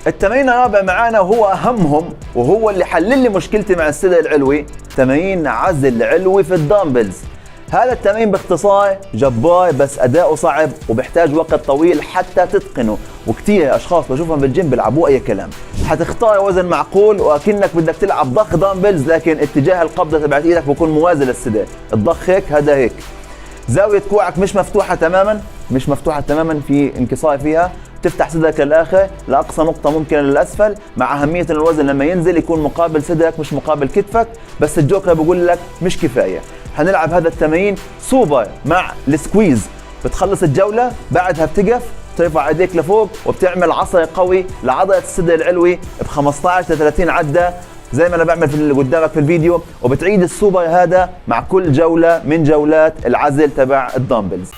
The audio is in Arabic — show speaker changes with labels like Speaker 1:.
Speaker 1: التمرين الرابع معانا وهو اهمهم وهو اللي حلل لي مشكلتي مع الصدر العلوي، تمرين عزل علوي في الدمبلز. هذا التمرين باختصار جبار بس اداؤه صعب وبيحتاج وقت طويل حتى تتقنه، وكتير اشخاص بشوفهم بالجيم بيلعبوه اي كلام. حتختار وزن معقول واكنك بدك تلعب ضخ دمبلز، لكن اتجاه القبضه تبعت ايدك بكون موازي للصدر، الضخ هيك هذا هيك. زاويه كوعك مش مفتوحه تماما، في انكسار فيها، تفتح صدرك للاخر لاقصى نقطه ممكنه للاسفل، مع اهميه ان الوزن لما ينزل يكون مقابل صدرك مش مقابل كتفك. بس الجوكر بقول لك مش كفايه. حنلعب هذا التمرين سوبر مع السكويز، بتخلص الجوله بعدها بتقف ترفع ايديك لفوق وبتعمل عصر قوي لعضله الصدر العلوي ب 15 ل 30 عده زي ما انا بعمل في اللي قدامك في الفيديو، وبتعيد السوبر هذا مع كل جوله من جولات العزل تبع الدمبلز.